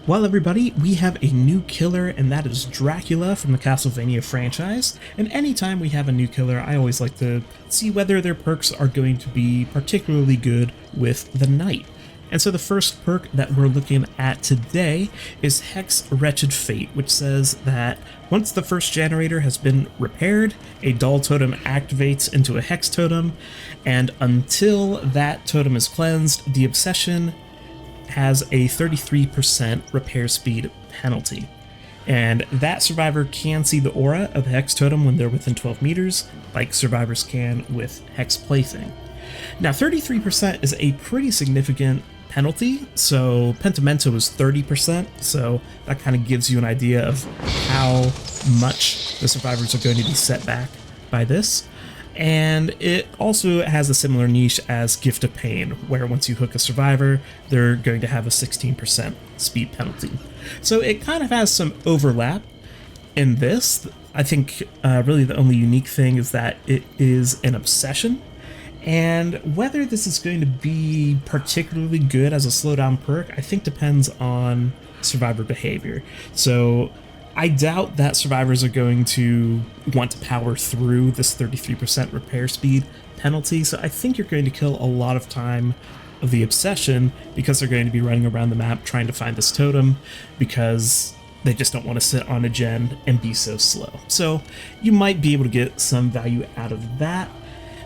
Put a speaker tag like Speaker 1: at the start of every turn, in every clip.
Speaker 1: Well, everybody, we have a new killer, and that is Dracula from the Castlevania franchise. And anytime we have a new killer, I always like to see whether their perks are going to be particularly good with the knight. And so the first perk that we're looking at today is Hex Wretched Fate, which says that once the first generator has been repaired, a dull totem activates into a hex totem, and until that totem is cleansed, the obsession has a 33% repair speed penalty. And that survivor can see the aura of the hex totem when they're within 12 meters, like survivors can with hex plaything. Now 33% is a pretty significant penalty, so Pentimento is 30%, so that kind of gives you an idea of how much the survivors are going to be set back by this. And it also has a similar niche as Gift of Pain, where once you hook a survivor, they're going to have a 16% speed penalty. So it kind of has some overlap in this. I think really the only unique thing is that it is an obsession, and whether this is going to be particularly good as a slowdown perk, I think depends on survivor behavior. So I doubt that survivors are going to want to power through this 33% repair speed penalty, so I think you're going to kill a lot of time of the obsession because they're going to be running around the map trying to find this totem because they just don't want to sit on a gen and be so slow. So you might be able to get some value out of that,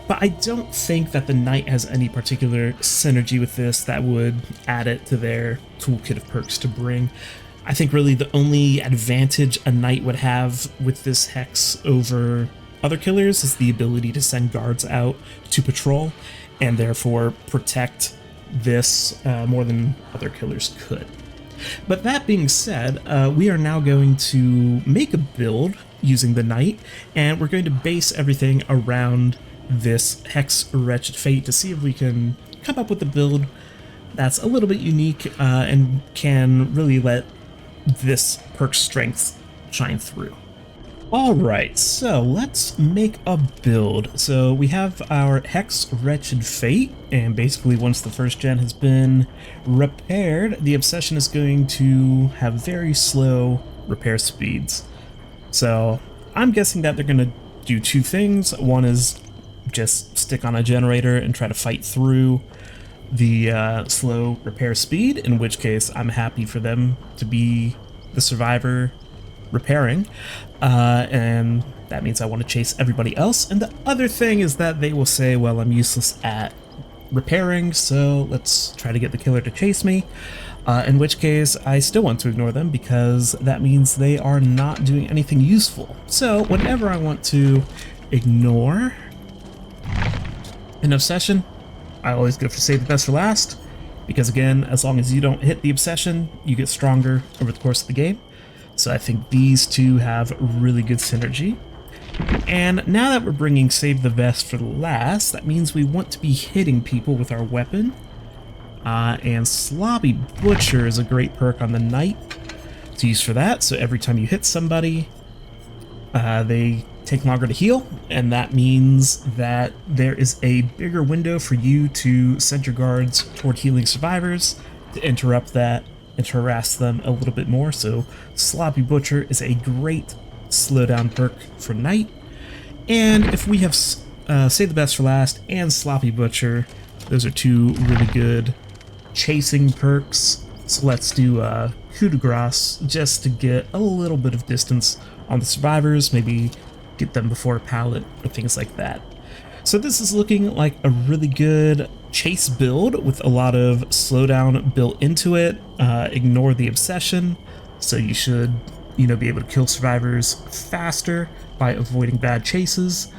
Speaker 1: but I don't think that the knight has any particular synergy with this that would add it to their toolkit of perks to bring. I think really the only advantage a knight would have with this hex over other killers is the ability to send guards out to patrol and therefore protect this more than other killers could. But that being said, we are now going to make a build using the knight, and we're going to base everything around this Hex Wretched Fate to see if we can come up with a build that's a little bit unique and can really let this perk strength shine through. Alright, so let's make a build. So we have our Hex Wretched Fate, and basically once the first gen has been repaired, the obsession is going to have very slow repair speeds. So I'm guessing that they're going to do two things. One is just stick on a generator and try to fight through the slow repair speed, in which case I'm happy for them to be the survivor repairing, and that means I want to chase everybody else. And the other thing is that they will say, well, I'm useless at repairing, so let's try to get the killer to chase me, in which case I still want to ignore them because that means they are not doing anything useful. So whenever I want to ignore an obsession, I always go for save the best for last, because again, as long as you don't hit the obsession, you get stronger over the course of the game. So I think these two have really good synergy. And now that we're bringing save the best for last, that means we want to be hitting people with our weapon. And Sloppy Butcher is a great perk on the knight to use for that. So every time you hit somebody, they take longer to heal, and that means that there is a bigger window for you to send your guards toward healing survivors to interrupt that and to harass them a little bit more. So Sloppy Butcher is a great slowdown perk for knight. And if we have Save the Best for Last and Sloppy Butcher, those are two really good chasing perks. So let's do Coup de Grace just to get a little bit of distance on the survivors, maybe get them before a pallet or things like that. So this is looking like a really good chase build with a lot of slowdown built into it. Ignore the obsession, so you should, be able to kill survivors faster by avoiding bad chases.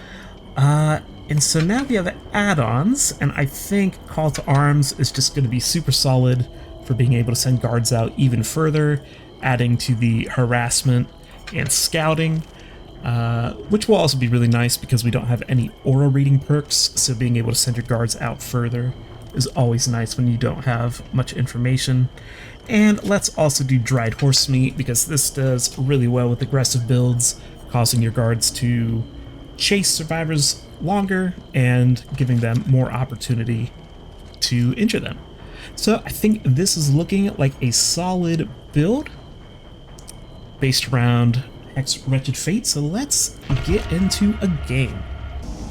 Speaker 1: And so now we have add-ons, and I think Call to Arms is just going to be super solid for being able to send guards out even further, adding to the harassment and scouting. Which will also be really nice because we don't have any aura reading perks, so being able to send your guards out further is always nice when you don't have much information. And let's also do Dried Horse Meat, because this does really well with aggressive builds, causing your guards to chase survivors longer and giving them more opportunity to injure them. So I think this is looking like a solid build based around Hex Wretched Fate, so let's get into a game.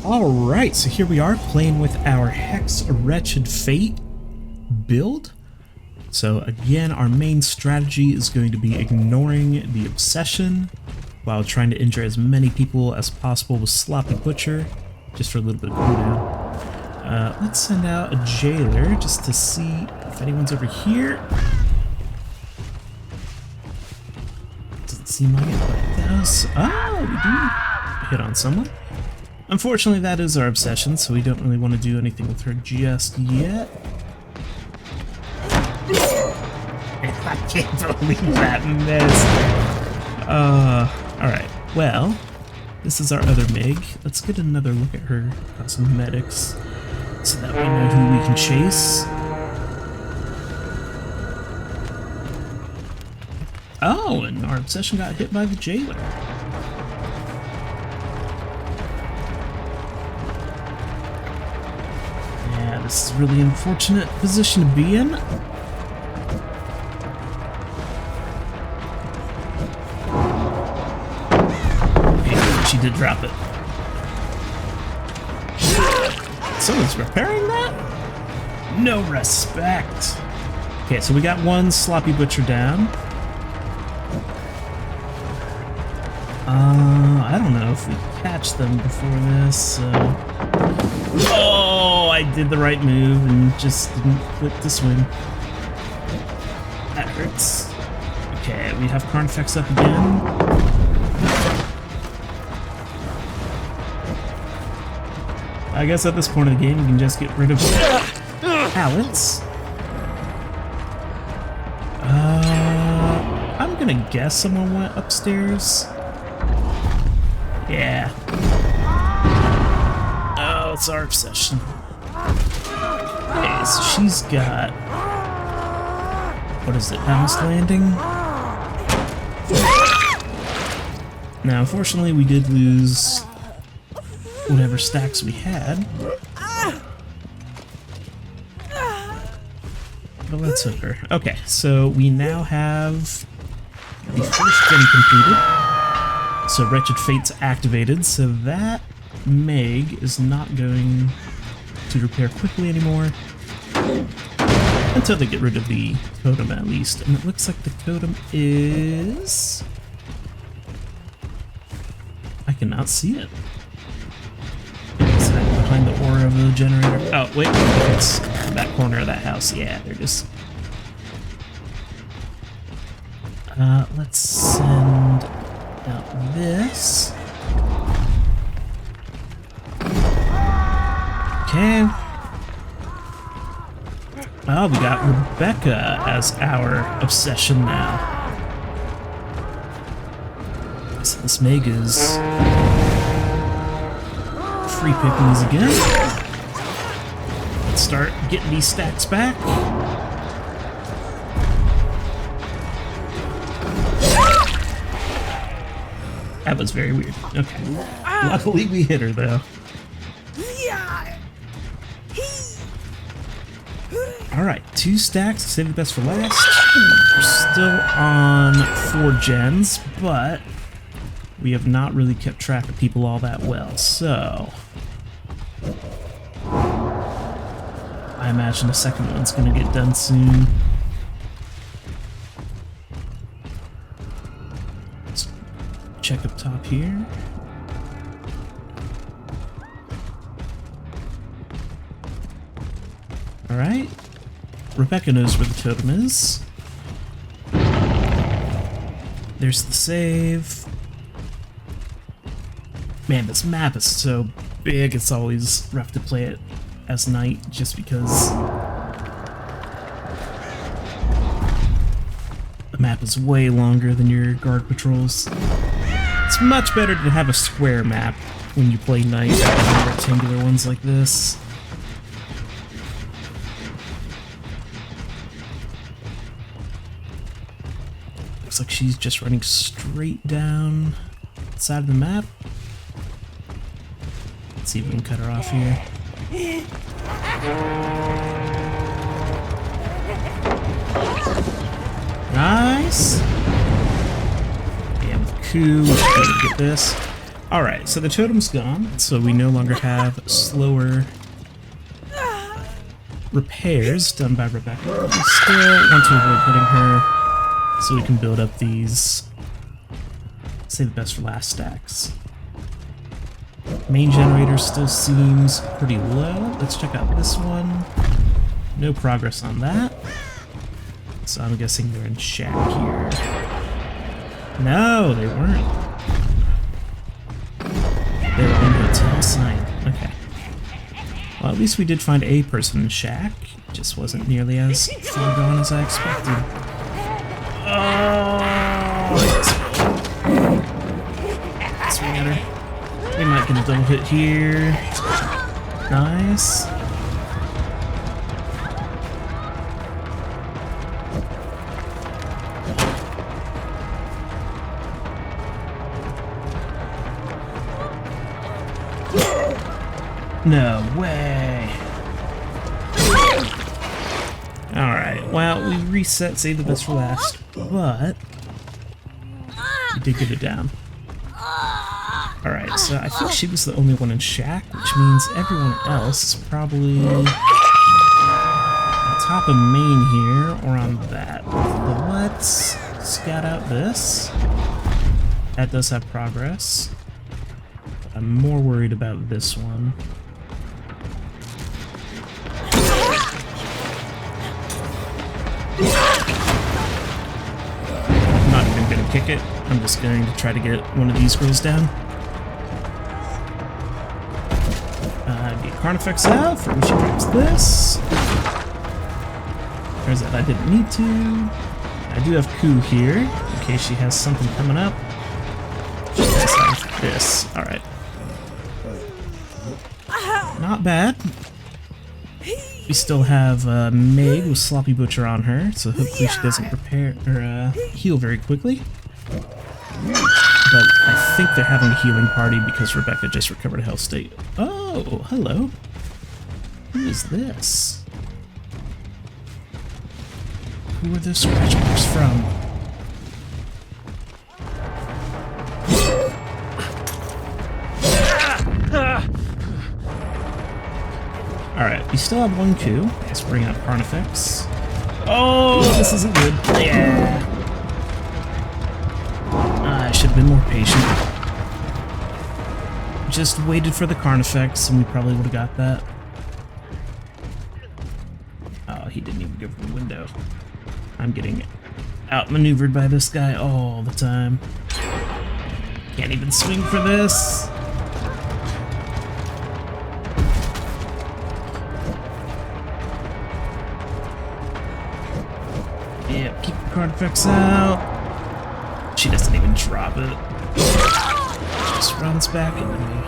Speaker 1: Alright, so here we are playing with our Hex Wretched Fate build. So again, our main strategy is going to be ignoring the obsession while trying to injure as many people as possible with Sloppy Butcher, just for a little bit of cooldown. Let's send out a jailer just to see if anyone's over here. Doesn't seem like it, but it does. Oh, we do hit on someone. Unfortunately, that is our obsession, so we don't really want to do anything with her just yet. I can't believe that missed. Alright, well, this is our other Mig. Let's get another look at her cosmetics so that we know who we can chase. Oh, and our obsession got hit by the jailer. Yeah, this is a really unfortunate position to be in. She did drop it. Someone's repairing that? No respect. Okay, so we got one Sloppy Butcher down. I don't know if we catch them before this. Oh, I did the right move and just didn't click to swing. That hurts. Okay, we have Carnifex up again. I guess at this point of the game, we can just get rid of pallets. I'm gonna guess someone went upstairs. Yeah. Oh, it's our obsession. Okay, so she's got... What is it, House Landing? Now, unfortunately, we did lose whatever stacks we had. But let's hook her. Okay, so we now have the first gen completed. So Wretched Fate's activated, so that Meg is not going to repair quickly anymore. Until they get rid of the totem at least. And it looks like the totem is... I cannot see it. Behind the aura of the generator. Oh, wait, it's that corner of that house. Yeah, there it is. Let's send out this. Okay. Oh, we got Rebecca as our obsession now. So this Meg is free pickings again. Let's start getting these stacks back. That was very weird. Okay. Luckily we hit her though. Alright, 2 stacks. Save the best for last. We're still on 4 gens, but we have not really kept track of people all that well, so I imagine the second one's gonna get done soon. Let's check up top here. Alright. Rebecca knows where the totem is. There's the save. Man, this map is so big, it's always rough to play it as night just because the map is way longer than your guard patrols. It's much better to have a square map when you play night than rectangular ones like this. Looks like she's just running straight down the side of the map. Let's see if we can cut her off here. Nice. And with coup, we should be able to get this. Alright, so the totem's gone, so we no longer have slower repairs done by Rebecca. We still want to avoid hitting her so we can build up these, say, the best for last stacks. Main generator still seems pretty low. Let's check out this one. No progress on that. So I'm guessing they're in shack here. No, they weren't. They were on hotel sign. Okay. Well, at least we did find a person in shack. It just wasn't nearly as far gone as I expected. Oh! Swing at her. We might get a double hit here. Nice. No way. Alright, well, we reset, save the best for last, but we did get it down. Alright, so I think she was the only one in shack, which means everyone else is probably on top of main here, or on that. But let's scout out this. That does have progress. But I'm more worried about this one. I'm not even gonna kick it. I'm just going to try to get one of these girls down. Get Carnifex out for when she drops this. There's that I didn't need to. I do have Coup here, in case she has something coming up. She does have this. Alright. Not bad. We still have Meg with Sloppy Butcher on her, so hopefully she doesn't prepare or heal very quickly. But I think they're having a healing party because Rebecca just recovered a health state. Oh, hello. Who is this? Who are those scratch marks from? Alright, we still have one coup. Let's bring out Carnifex. Oh, this isn't good. Yeah. I should have been more patient. Just waited for the Carnifex and we probably would have got that. Oh, he didn't even go for the window. I'm getting outmaneuvered by this guy all the time. Can't even swing for this. Yeah, keep the Carnifex out. She doesn't even drop it. Just runs back into me.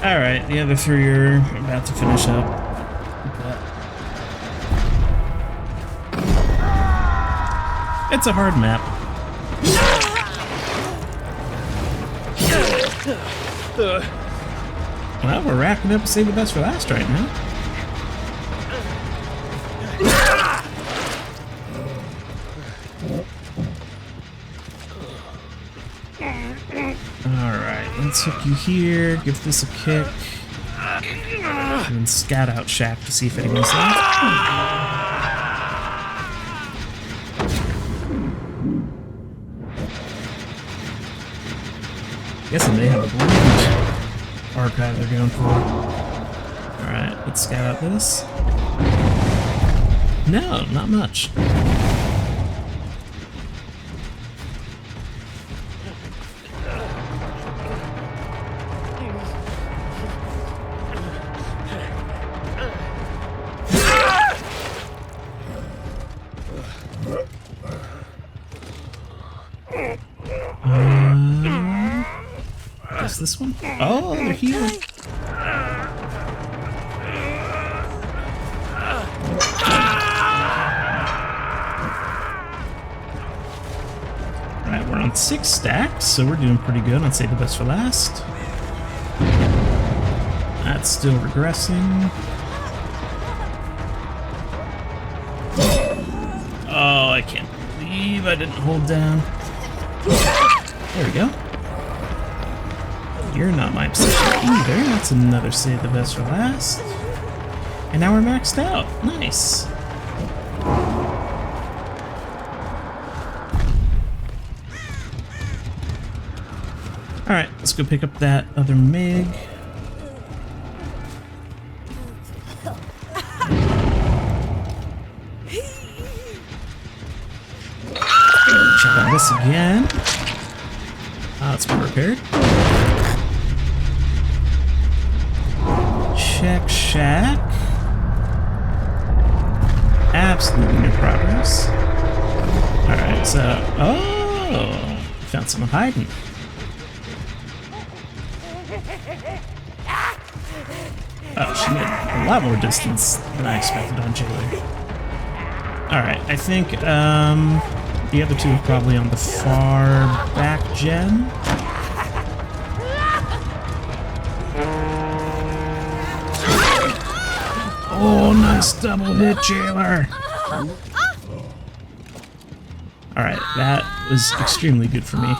Speaker 1: Alright, the other three are about to finish up. It's a hard map. Well, we're wrapping up Save the Best for Last right now. Alright, let's hook you here, give this a kick, and then scout out Shack to see if anyone's left. Guessing they have a blue archive they're going for. Alright, let's scout out this. No, not much. This one? Oh, they're healing. on 6 stacks, so we're doing pretty good on Save the Best for Last. That's still regressing. Oh, I can't believe I didn't hold down. There we go. You're not my obsession either. That's another Save the Best for Last. And now we're maxed out. Nice. Alright, let's go pick up that other MiG. Check on this again. Let's be repaired. Check shack. Absolutely no progress. Alright, so... Oh! Found someone hiding. Oh, she made a lot more distance than I expected on Jailer. Alright, I think the other two are probably on the far back gen. Oh, nice double hit, Jailer! Alright, that was extremely good for me.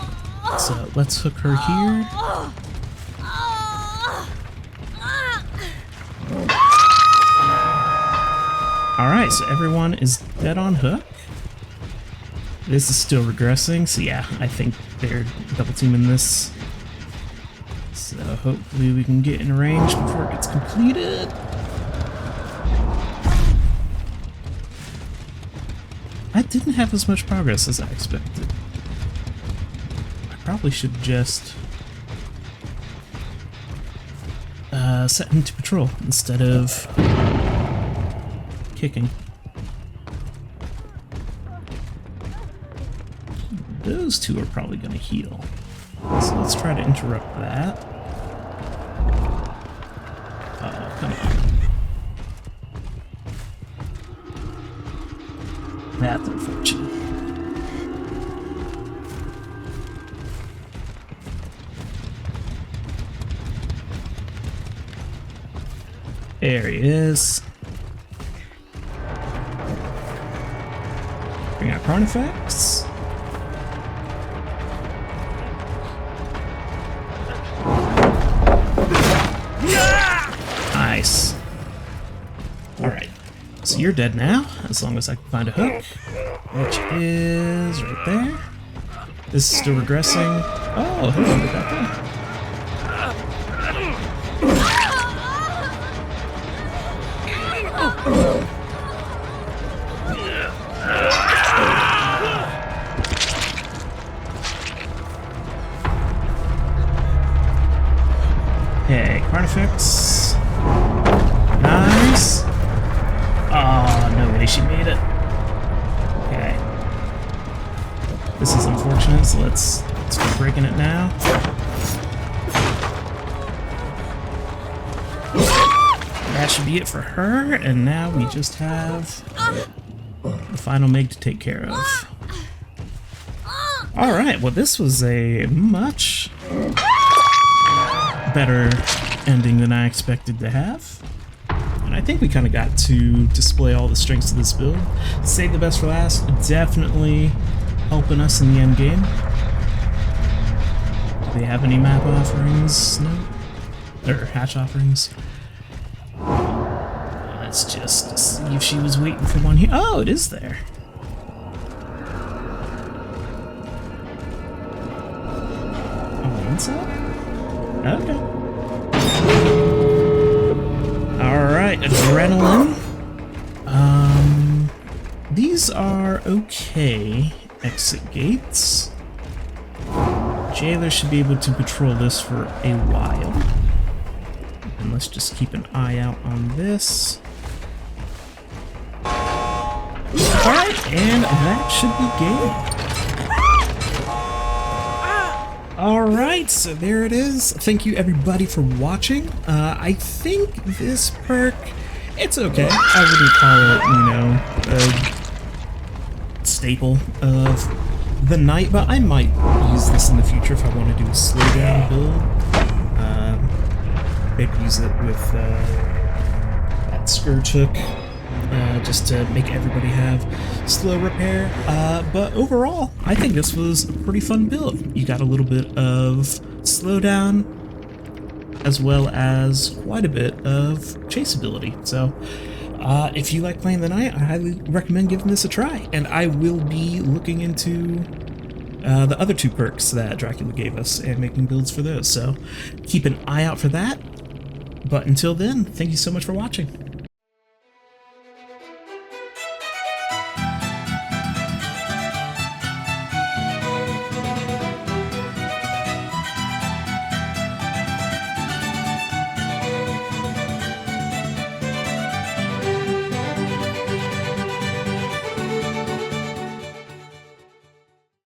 Speaker 1: So let's hook her here. Alright, so everyone is dead on hook. This is still regressing, so yeah, I think they're double teaming this. So hopefully we can get in range before it gets completed. I didn't have as much progress as I expected. I probably should just set him to patrol instead of kicking. Those two are probably going to heal. So let's try to interrupt that. Oh, come on. That's unfortunate. There he is. Bring out Carnifex. Nice. Alright. So you're dead now, as long as I can find a hook. Which is right there. This is still regressing. Oh, hello, look at that. Okay, Carnifex. Nice. Oh, no way she made it. Okay. This is unfortunate, so let's keep breaking it now. That should be it for her, and now we just have the final MiG to take care of. Alright, well this was a much better ending than I expected to have. And I think we kind of got to display all the strengths of this build. Save the Best for Last, definitely helping us in the end game. Do they have any map offerings? No? Or hatch offerings? Let's just see if she was waiting for one here. Oh, it is there. On the inside? Okay. Alright, adrenaline. These are okay exit gates. Jailer should be able to patrol this for a while. And let's just keep an eye out on this. Alright, and that should be game. Alright, so there it is. Thank you everybody for watching. I think this perk, it's okay. I wouldn't call it, you know, a staple of the Knight, but I might use this in the future if I want to do a slowdown build. Maybe use it with that Scourge Hook, just to make everybody have slow repair. But overall, I think this was a pretty fun build. You got a little bit of slowdown, as well as quite a bit of chase ability. So if you like playing the Knight, I highly recommend giving this a try. And I will be looking into the other 2 perks that Dracula gave us and making builds for those. So keep an eye out for that. But until then, thank you so much for watching.